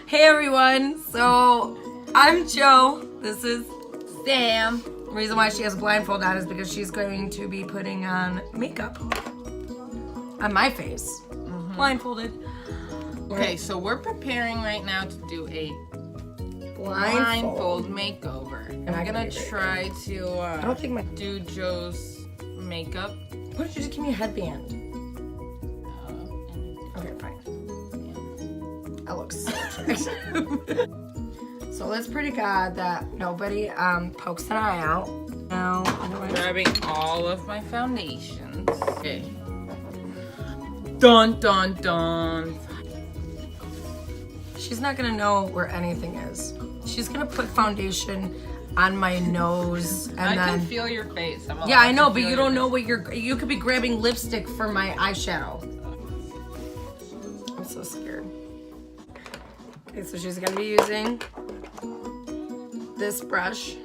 Hey everyone, so I'm Joe, this is Sam. The reason why she has a blindfold on is because she's going to be putting on makeup on my face, blindfolded. Okay, so we're preparing right now to do a Blindfold. blindfold makeover. And I'm gonna try to I don't think my... do Joe's makeup. Why don't you just give me a headband? Okay, fine. That looks so attractive. So let's pray to God that nobody pokes an eye out. Now, I'm grabbing all of my foundations. Okay. Dun dun dun. She's not gonna know where anything is. She's gonna put foundation on my nose and I then... can feel your face. Yeah, I know, but you don't know what you could be grabbing lipstick for my eyeshadow. I'm so scared. Okay, so she's gonna be using this brush,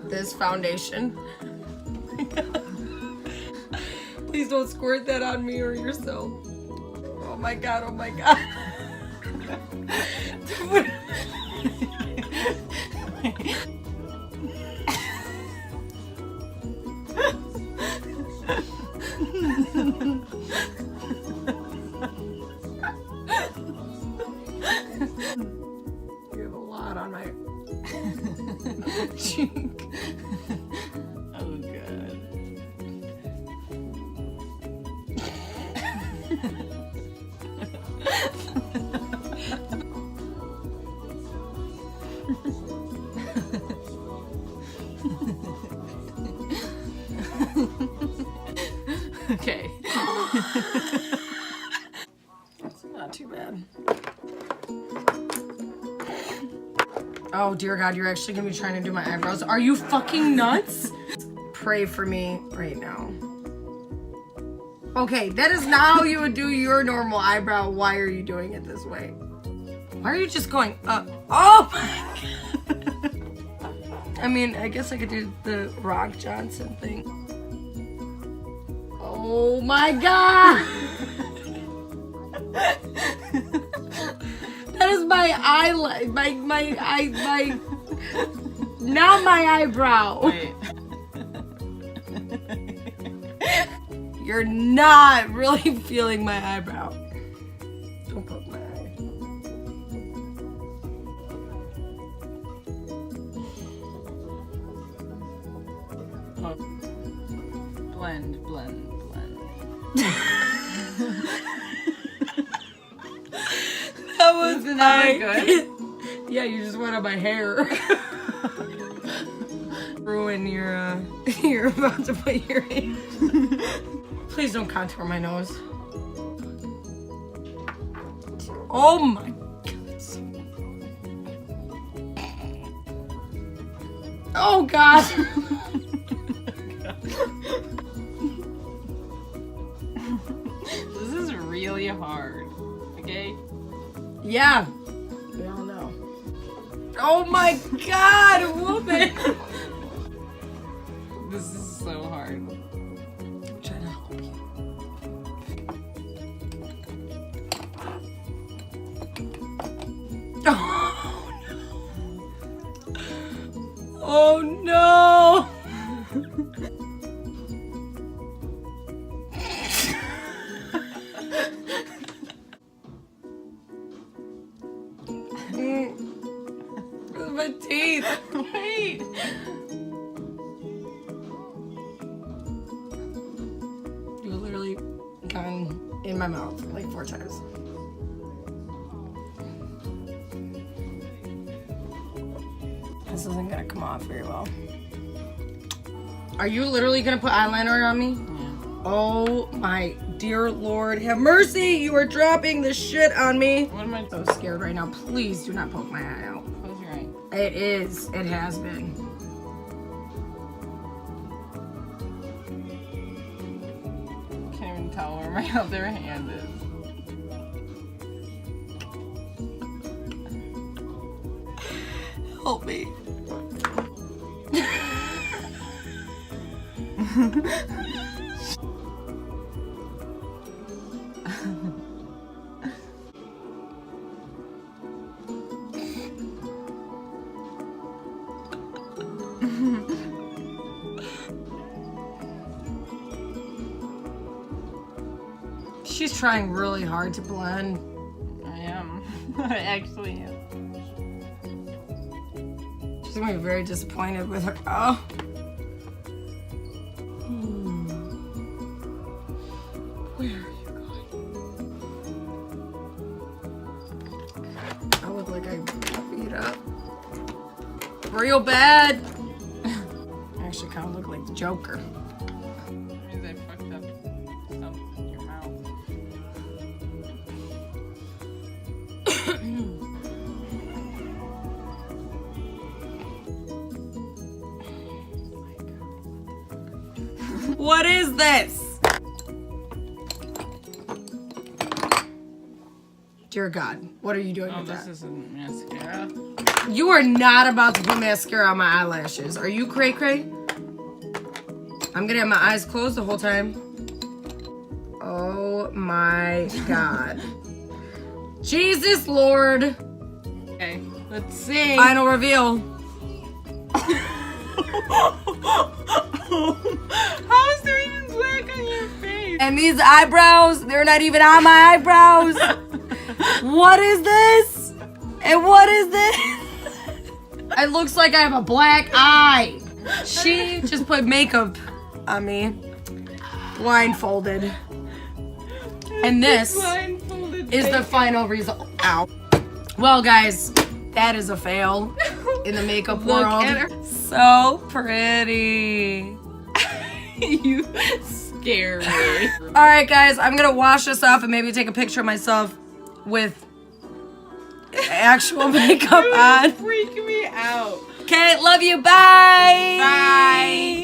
this foundation. Please don't squirt that on me or yourself. Oh my god, oh my god. You have a lot on my cheek. Oh god. Okay. It's not too bad. Oh dear God, you're actually gonna be trying to do my eyebrows. Are you fucking nuts? Pray for me right now. Okay, that is not how you would do your normal eyebrow. Why are you doing it this way? Why are you just going up? Oh my God. I mean, I guess I could do the Rock Johnson thing. Oh my God. That is my eyelid, my not my eyebrow. Wait. You're not really feeling my eyebrow. Don't poke my eye. Blend, blend, blend. That was Isn't that good? Yeah, you just went on my hair. Ruin your, you're about to put your hand. Please don't contour my nose. Oh my God. Oh God. This is really hard. Okay? Yeah. We all know. Oh my God, woman. This is so hard. I'm trying to help you. Oh no! My teeth. Wait. You literally gone in my mouth like 4 times. This isn't gonna come off very well. Are you literally gonna put eyeliner on me? Yeah. Oh my dear Lord, have mercy! You are dropping this shit on me. What am I So scared right now. Please do not poke my eye out. Close your eye. It is. It has been. Can't even tell where my other hand is. Help me. she's trying really hard to blend. I am. I actually am. She's gonna be very disappointed with her. Oh. Where are you going? I look like I beat up. Real bad. I actually kind of look like the Joker. That means I fucked up something in your mouth. What is this? Dear God, what are you doing Oh, with this that? isn't mascara. You are not about to put mascara on my eyelashes. Are you cray cray? I'm gonna have my eyes closed the whole time. Oh my God. Jesus Lord. Okay, let's see. Final reveal. How is there even black on your face? And these eyebrows, they're not even on my eyebrows. What is this? And what is this? It looks like I have a black eye. She just put makeup on me. Blindfolded. And this Blindfolded is the bacon. final result. Ow. Well, guys, that is a fail in the makeup Look world. at her. So pretty. You scare me. All right, guys, I'm gonna wash this off and maybe take a picture of myself with actual makeup on. Freak me out. Okay, love you. Bye. Bye.